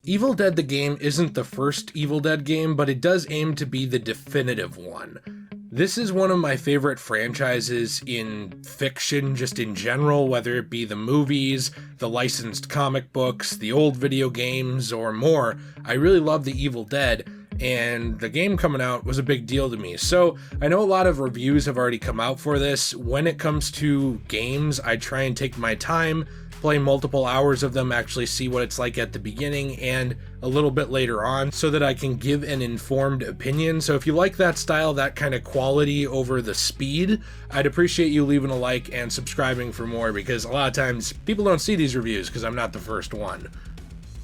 Evil Dead the game isn't the first Evil Dead game, but it does aim to be the definitive one. This is one of my favorite franchises in fiction, just in general, whether it be the movies, the licensed comic books, the old video games, or more. I really love the Evil Dead, and the game coming out was a big deal to me. So I know a lot of reviews have already come out for this. When it comes to games, I try and take my time, play multiple hours of them, actually see what it's like at the beginning and a little bit later on so that I can give an informed opinion. So if you like that style, that kind of quality over the speed, I'd appreciate you leaving a like and subscribing for more, because a lot of times people don't see these reviews because I'm not the first one.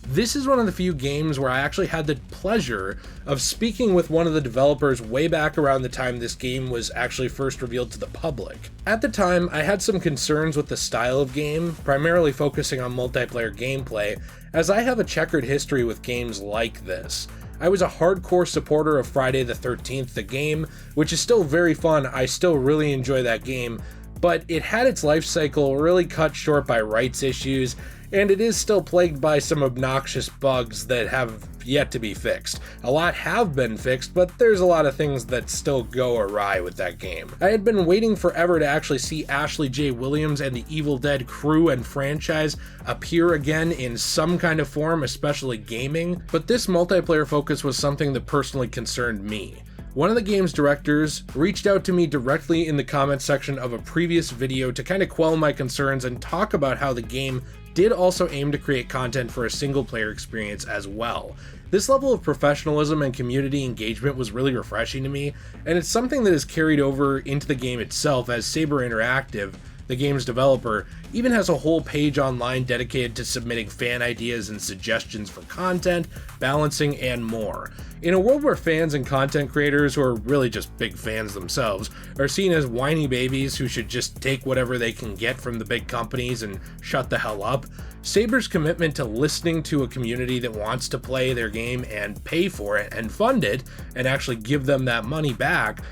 This is one of the few games where I actually had the pleasure of speaking with one of the developers way back around the time this game was actually first revealed to the public. At the time, I had some concerns with the style of game, primarily focusing on multiplayer gameplay, as I have a checkered history with games like this. I was a hardcore supporter of Friday the 13th, the game, which is still very fun. I still really enjoy that game, but it had its life cycle really cut short by rights issues, and it is still plagued by some obnoxious bugs that have yet to be fixed. A lot have been fixed, but there's a lot of things that still go awry with that game. I had been waiting forever to actually see Ashley J. Williams and the Evil Dead crew and franchise appear again in some kind of form, especially gaming, but this multiplayer focus was something that personally concerned me. One of the game's directors reached out to me directly in the comment section of a previous video to kind of quell my concerns and talk about how the game did also aim to create content for a single player experience as well. This level of professionalism and community engagement was really refreshing to me, and it's something that is carried over into the game itself, as Saber Interactive, the game's developer, even has a whole page online dedicated to submitting fan ideas and suggestions for content, balancing, and more. In a world where fans and content creators, who are really just big fans themselves, are seen as whiny babies who should just take whatever they can get from the big companies and shut the hell up, Saber's commitment to listening to a community that wants to play their game and pay for it and fund it and actually give them that money back,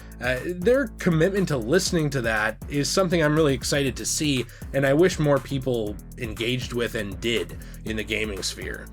their commitment to listening to that is something I'm really excited to see, and I wish more people engaged with and did in the gaming sphere.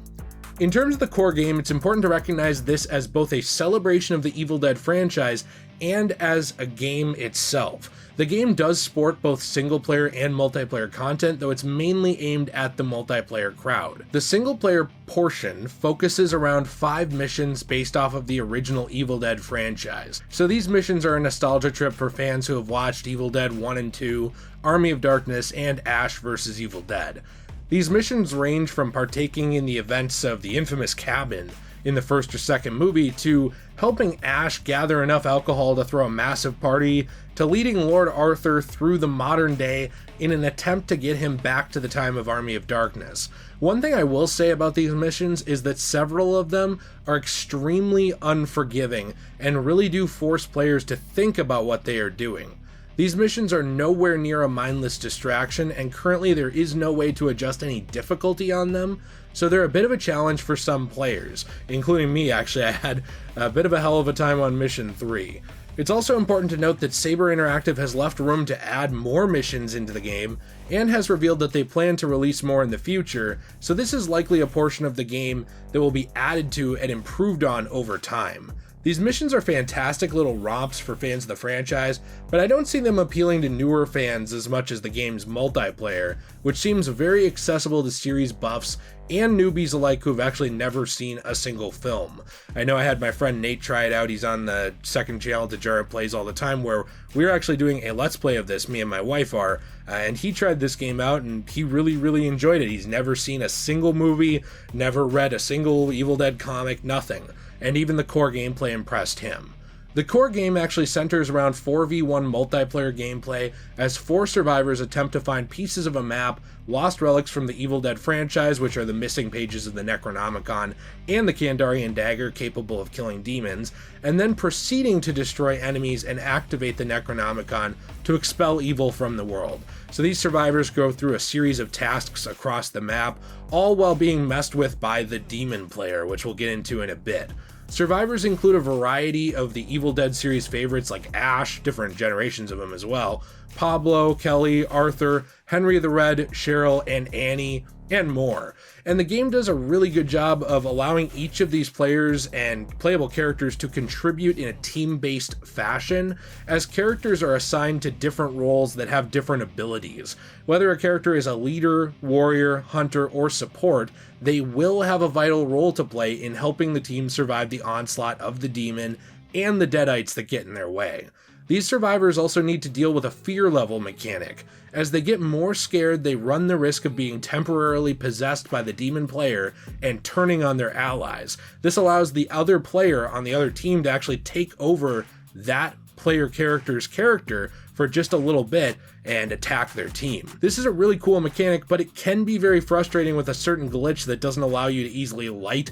In terms of the core game, it's important to recognize this as both a celebration of the Evil Dead franchise and as a game itself. The game does sport both single-player and multiplayer content, though it's mainly aimed at the multiplayer crowd. The single-player portion focuses around 5 missions based off of the original Evil Dead franchise. So these missions are a nostalgia trip for fans who have watched Evil Dead 1 and 2, Army of Darkness, and Ash vs. Evil Dead. These missions range from partaking in the events of the infamous cabin in the first or second movie, to helping Ash gather enough alcohol to throw a massive party, to leading Lord Arthur through the modern day in an attempt to get him back to the time of Army of Darkness. One thing I will say about these missions is that several of them are extremely unforgiving and really do force players to think about what they are doing. These missions are nowhere near a mindless distraction, and currently there is no way to adjust any difficulty on them, so they're a bit of a challenge for some players, including me. Actually, I had a bit of a hell of a time on Mission 3. It's also important to note that Saber Interactive has left room to add more missions into the game, and has revealed that they plan to release more in the future, so this is likely a portion of the game that will be added to and improved on over time. These missions are fantastic little romps for fans of the franchise, but I don't see them appealing to newer fans as much as the game's multiplayer, which seems very accessible to series buffs and newbies alike who've actually never seen a single film. I know I had my friend Nate try it out. He's on the second channel, Degenerate Plays all the time, where we're actually doing a Let's Play of this, me and my wife are, and he tried this game out and he really enjoyed it. He's never seen a single movie, never read a single Evil Dead comic, nothing. And even the core gameplay impressed him. The core game actually centers around 4v1 multiplayer gameplay as 4 survivors attempt to find pieces of a map, lost relics from the Evil Dead franchise, which are the missing pages of the Necronomicon and the Kandarian dagger capable of killing demons, and then proceeding to destroy enemies and activate the Necronomicon to expel evil from the world. So these survivors go through a series of tasks across the map, all while being messed with by the demon player, which we'll get into in a bit. Survivors include a variety of the Evil Dead series favorites like Ash, different generations of him as well, Pablo, Kelly, Arthur, Henry the Red, Cheryl, and Annie, and more. And the game does a really good job of allowing each of these players and playable characters to contribute in a team-based fashion, as characters are assigned to different roles that have different abilities. Whether a character is a leader, warrior, hunter, or support, they will have a vital role to play in helping the team survive the onslaught of the demon and the deadites that get in their way. These survivors also need to deal with a fear level mechanic. As they get more scared, they run the risk of being temporarily possessed by the demon player and turning on their allies. This allows the other player on the other team to actually take over that player character's character for just a little bit and attack their team. This is a really cool mechanic, but it can be very frustrating with a certain glitch that doesn't allow you to easily light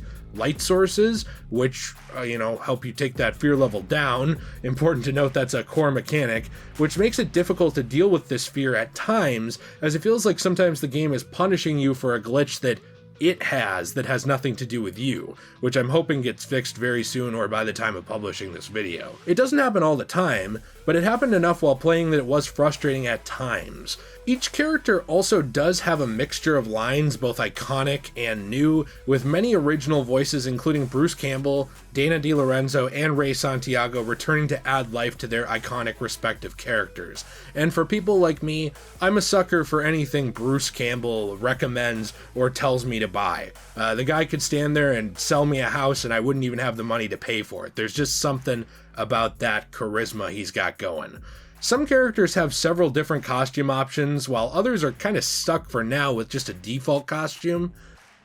sources, which, help you take that fear level down. Important to note that's a core mechanic, which makes it difficult to deal with this fear at times, as it feels like sometimes the game is punishing you for a glitch that has nothing to do with you, which I'm hoping gets fixed very soon or by the time of publishing this video. It doesn't happen all the time, but it happened enough while playing that it was frustrating at times. Each character also does have a mixture of lines, both iconic and new, with many original voices including Bruce Campbell, Dana DiLorenzo, and Ray Santiago returning to add life to their iconic respective characters. And for people like me, I'm a sucker for anything Bruce Campbell recommends or tells me to buy. The guy could stand there and sell me a house and I wouldn't even have the money to pay for it. There's just something about that charisma he's got going. Some characters have several different costume options, while others are kind of stuck for now with just a default costume.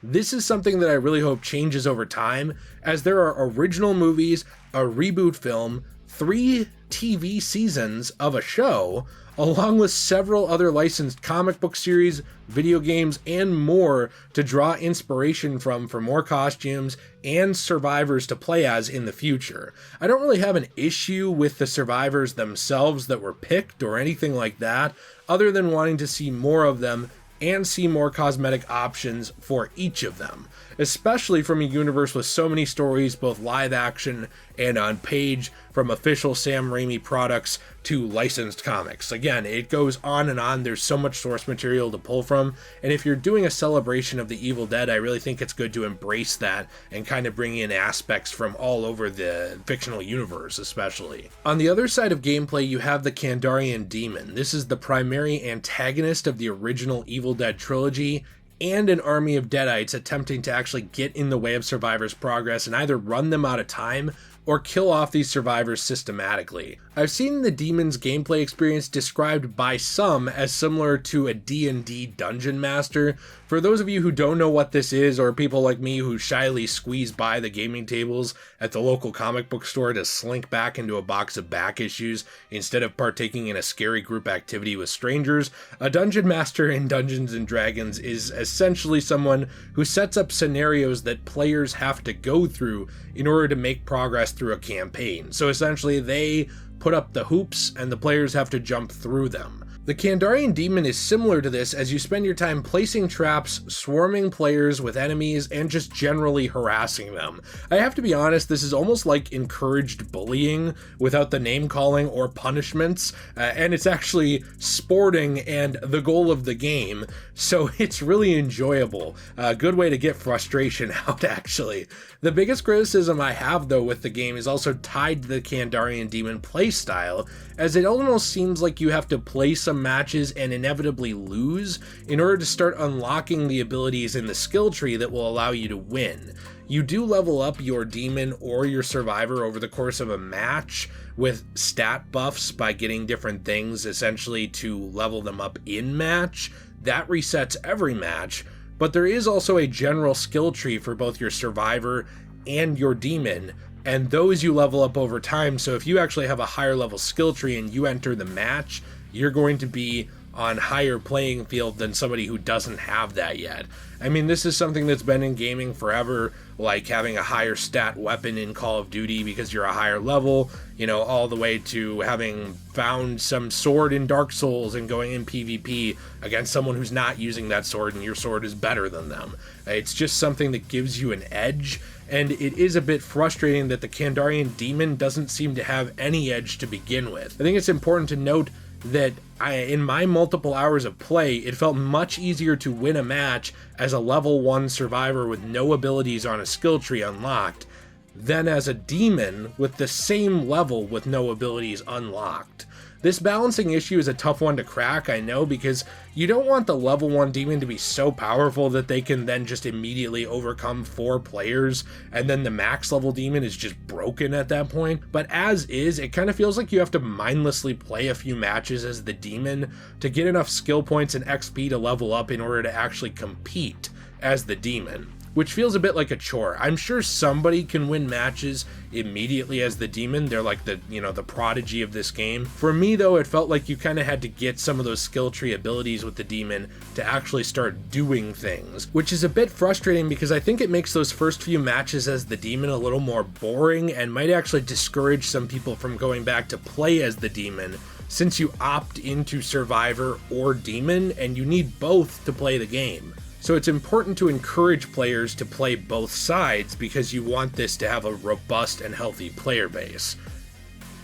This is something that I really hope changes over time, as there are original movies, a reboot film, 3 TV seasons of a show, along with several other licensed comic book series, video games, and more to draw inspiration from for more costumes and survivors to play as in the future. I don't really have an issue with the survivors themselves that were picked or anything like that, other than wanting to see more of them and see more cosmetic options for each of them, especially from a universe with so many stories, both live action and on page, from official Sam Raimi products to licensed comics. Again, it goes on and on. There's so much source material to pull from, and if you're doing a celebration of the Evil Dead, I really think it's good to embrace that and kind of bring in aspects from all over the fictional universe, especially. On the other side of gameplay, you have the Kandarian Demon. This is the primary antagonist of the original Evil Dead trilogy, and an army of deadites attempting to actually get in the way of survivors' progress and either run them out of time or kill off these survivors systematically. I've seen the demon's gameplay experience described by some as similar to a D&D dungeon master. For those of you who don't know what this is, or people like me who shyly squeeze by the gaming tables at the local comic book store to slink back into a box of back issues instead of partaking in a scary group activity with strangers, a dungeon master in Dungeons & Dragons is essentially someone who sets up scenarios that players have to go through in order to make progress through a campaign. So essentially they put up the hoops and the players have to jump through them. The Kandarian Demon is similar to this, as you spend your time placing traps, swarming players with enemies, and just generally harassing them. I have to be honest, this is almost like encouraged bullying without the name calling or punishments, and it's actually sporting and the goal of the game, so it's really enjoyable. A good way to get frustration out, actually. The biggest criticism I have, though, with the game is also tied to the Kandarian Demon playstyle, as it almost seems like you have to play some matches and inevitably lose in order to start unlocking the abilities in the skill tree that will allow you to win. You do level up your demon or your survivor over the course of a match with stat buffs by getting different things essentially to level them up in match. That resets every match, but there is also a general skill tree for both your survivor and your demon, and those you level up over time. So if you actually have a higher level skill tree and you enter the match, you're going to be on higher playing field than somebody who doesn't have that yet. I mean, this is something that's been in gaming forever, like having a higher stat weapon in Call of Duty because you're a higher level, all the way to having found some sword in Dark Souls and going in PvP against someone who's not using that sword and your sword is better than them. It's just something that gives you an edge, and it is a bit frustrating that the Kandarian Demon doesn't seem to have any edge to begin with. I think it's important to note that in my multiple hours of play, it felt much easier to win a match as a level 1 survivor with no abilities on a skill tree unlocked than as a demon with the same level with no abilities unlocked. This balancing issue is a tough one to crack, I know, because you don't want the level 1 demon to be so powerful that they can then just immediately overcome 4 players, and then the max level demon is just broken at that point. But as is, it kind of feels like you have to mindlessly play a few matches as the demon to get enough skill points and XP to level up in order to actually compete as the demon, which feels a bit like a chore. I'm sure somebody can win matches immediately as the demon. They're like the prodigy of this game. For me though, it felt like you kind of had to get some of those skill tree abilities with the demon to actually start doing things, which is a bit frustrating because I think it makes those first few matches as the demon a little more boring and might actually discourage some people from going back to play as the demon, since you opt into survivor or demon and you need both to play the game. So it's important to encourage players to play both sides because you want this to have a robust and healthy player base.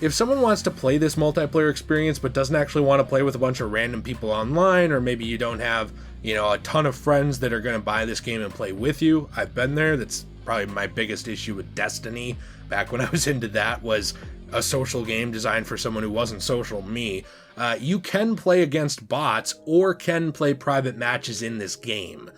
If someone wants to play this multiplayer experience but doesn't actually want to play with a bunch of random people online, or maybe you don't have, a ton of friends that are going to buy this game and play with you, I've been there. That's probably my biggest issue with Destiny. Back when I was into that, was a social game designed for someone who wasn't social, me. You can play against bots or can play private matches in this game.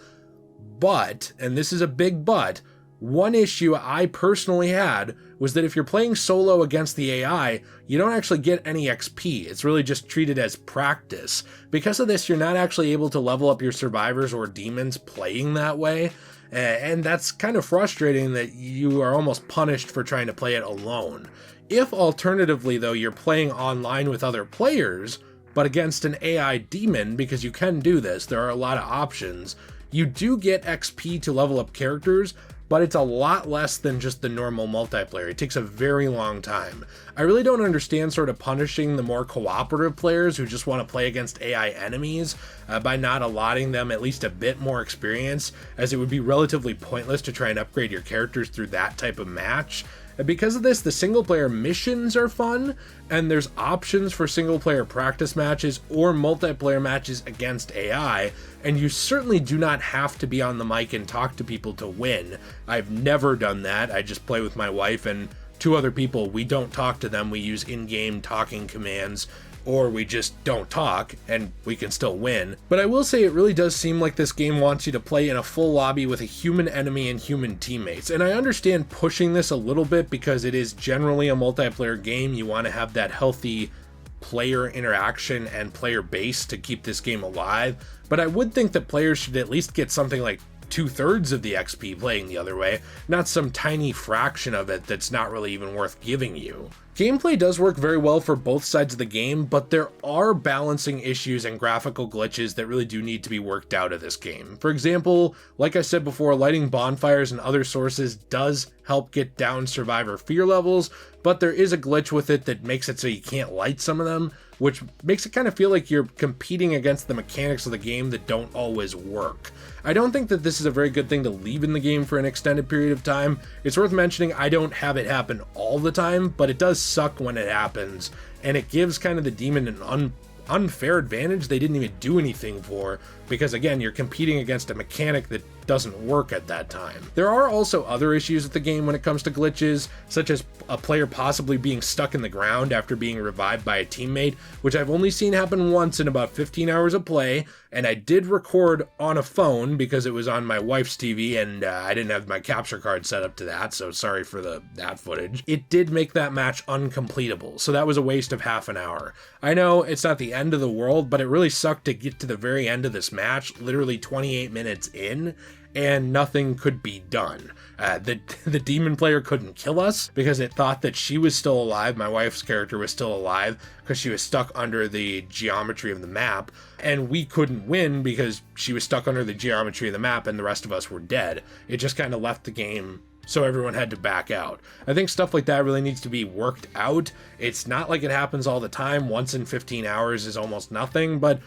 But, and this is a big but, one issue I personally had was that if you're playing solo against the AI, you don't actually get any XP. It's really just treated as practice. Because of this, you're not actually able to level up your survivors or demons playing that way. And that's kind of frustrating that you are almost punished for trying to play it alone. If alternatively though you're playing online with other players, but against an AI demon, because you can do this, there are a lot of options, you do get XP to level up characters, but it's a lot less than just the normal multiplayer. It takes a very long time. I really don't understand sort of punishing the more cooperative players who just want to play against AI enemies by not allotting them at least a bit more experience, as it would be relatively pointless to try and upgrade your characters through that type of match. And because of this, the single player missions are fun, and there's options for single player practice matches or multiplayer matches against AI, and you certainly do not have to be on the mic and talk to people to win. I've never done that. I just play with my wife and 2 other people. We don't talk to them. We use in-game talking commands, or we just don't talk and we can still win. But I will say it really does seem like this game wants you to play in a full lobby with a human enemy and human teammates. And I understand pushing this a little bit because it is generally a multiplayer game. You want to have that healthy player interaction and player base to keep this game alive. But I would think that players should at least get something like 2/3 of the XP playing the other way, not some tiny fraction of it that's not really even worth giving you. Gameplay does work very well for both sides of the game, but there are balancing issues and graphical glitches that really do need to be worked out of this game. For example, like I said before, lighting bonfires and other sources does help get down survivor fear levels, but there is a glitch with it that makes it so you can't light some of them, which makes it kind of feel like you're competing against the mechanics of the game that don't always work. I don't think that this is a very good thing to leave in the game for an extended period of time. It's worth mentioning I don't have it happen all the time, but it does suck when it happens, and it gives kind of the demon an unfair advantage they didn't even do anything for, because again, you're competing against a mechanic that doesn't work at that time. There are also other issues with the game when it comes to glitches, such as a player possibly being stuck in the ground after being revived by a teammate, which I've only seen happen once in about 15 hours of play, and I did record on a phone because it was on my wife's TV and I didn't have my capture card set up to that, so sorry for that footage. It did make that match uncompletable, so that was a waste of half an hour. I know it's not the end of the world, but it really sucked to get to the very end of this match, literally 28 minutes in, and nothing could be done. The demon player couldn't kill us because it thought that she was still alive. My wife's character was still alive because she was stuck under the geometry of the map, and we couldn't win because she was stuck under the geometry of the map and the rest of us were dead. It just kind of left the game, so everyone had to back out. I think stuff like that really needs to be worked out. It's not like it happens all the time. Once in 15 hours is almost nothing, but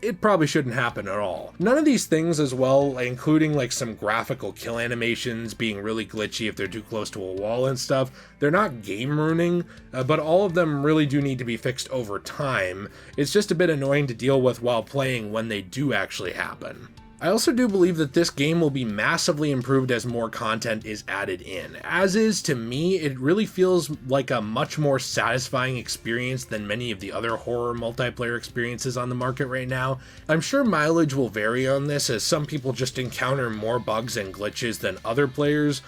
it probably shouldn't happen at all. None of these things as well, including like some graphical kill animations being really glitchy if they're too close to a wall and stuff, they're not game ruining, but all of them really do need to be fixed over time. It's just a bit annoying to deal with while playing when they do actually happen. I also do believe that this game will be massively improved as more content is added in. As is, to me, it really feels like a much more satisfying experience than many of the other horror multiplayer experiences on the market right now. I'm sure mileage will vary on this, as some people just encounter more bugs and glitches than other players,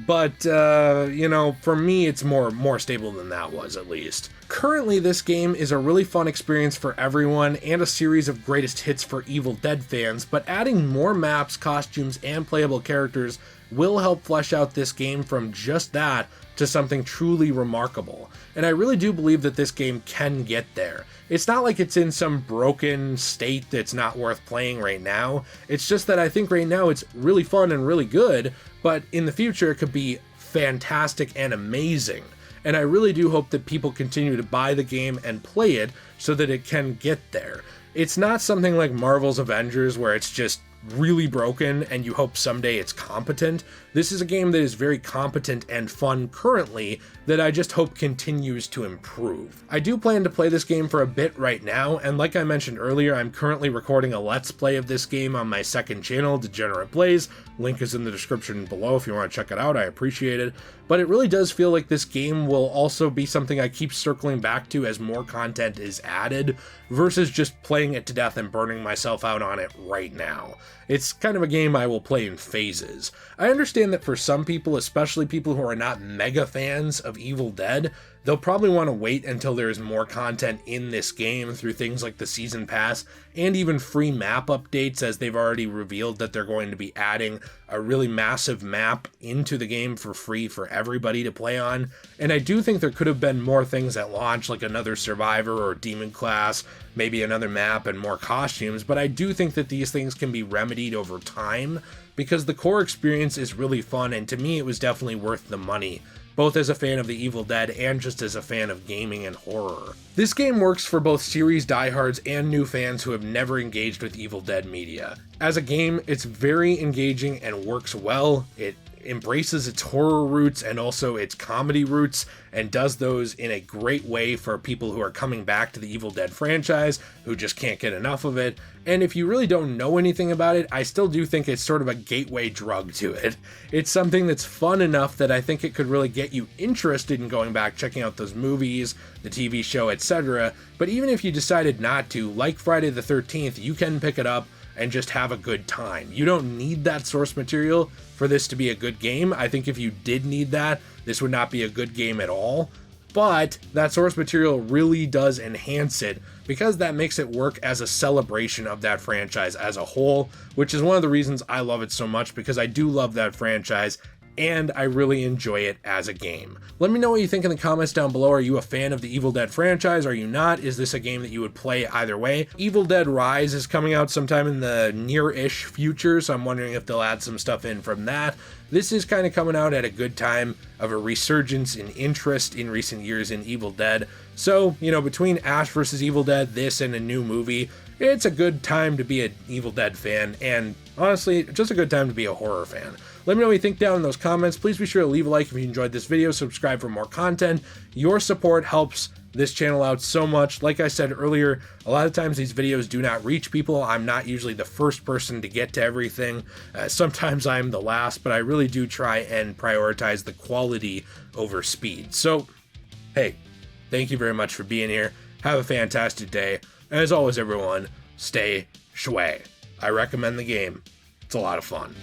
but, you know, for me it's more stable than that was, at least. Currently, this game is a really fun experience for everyone and a series of greatest hits for Evil Dead fans, but adding more maps, costumes, and playable characters will help flesh out this game from just that to something truly remarkable. And I really do believe that this game can get there. It's not like it's in some broken state that's not worth playing right now. It's just that I think right now it's really fun and really good, but in the future it could be fantastic and amazing. And I really do hope that people continue to buy the game and play it so that it can get there. It's not something like Marvel's Avengers where it's just really broken and you hope someday it's competent. This is a game that is very competent and fun currently that I just hope continues to improve. I do plan to play this game for a bit right now, and like I mentioned earlier, I'm currently recording a Let's Play of this game on my second channel, Degenerate. Link is in the description below if you want to check it out, I appreciate it. But it really does feel like this game will also be something I keep circling back to as more content is added, versus just playing it to death and burning myself out on it right now. It's kind of a game I will play in phases. I understand that for some people, especially people who are not mega fans of Evil Dead, they'll probably want to wait until there is more content in this game through things like the Season Pass and even free map updates, as they've already revealed that they're going to be adding a really massive map into the game for free for everybody to play on. And I do think there could have been more things at launch, like another Survivor or Demon class, maybe another map and more costumes, but I do think that these things can be remedied over time because the core experience is really fun, and to me it was definitely worth the money, both as a fan of the Evil Dead and just as a fan of gaming and horror. This game works for both series diehards and new fans who have never engaged with Evil Dead media. As a game, it's very engaging and works well. It embraces its horror roots and also its comedy roots, and does those in a great way for people who are coming back to the Evil Dead franchise, who just can't get enough of it. And if you really don't know anything about it, I still do think it's sort of a gateway drug to it. It's something that's fun enough that I think it could really get you interested in going back, checking out those movies, the TV show, etc. But even if you decided not to, like Friday the 13th, you can pick it up and just have a good time. You don't need that source material for this to be a good game. I think if you did need that, this would not be a good game at all. But that source material really does enhance it, because that makes it work as a celebration of that franchise as a whole, which is one of the reasons I love it so much, because I do love that franchise and I really enjoy it as a game. Let me know what you think in the comments down below. Are you a fan of the Evil Dead franchise? Are you not? Is this a game that you would play either way? Evil Dead Rise is coming out sometime in the near-ish future, so I'm wondering if they'll add some stuff in from that. This is kind of coming out at a good time of a resurgence in interest in recent years in Evil Dead. So, you know, between Ash vs. Evil Dead, this, and a new movie, it's a good time to be an Evil Dead fan, and honestly, just a good time to be a horror fan. Let me know what you think down in those comments. Please be sure to leave a like if you enjoyed this video, subscribe for more content. Your support helps this channel out so much. Like I said earlier, a lot of times these videos do not reach people. I'm not usually the first person to get to everything. Sometimes I'm the last, but I really do try and prioritize the quality over speed. So, hey, thank you very much for being here. Have a fantastic day. And as always, everyone, stay shway. I recommend the game. It's a lot of fun.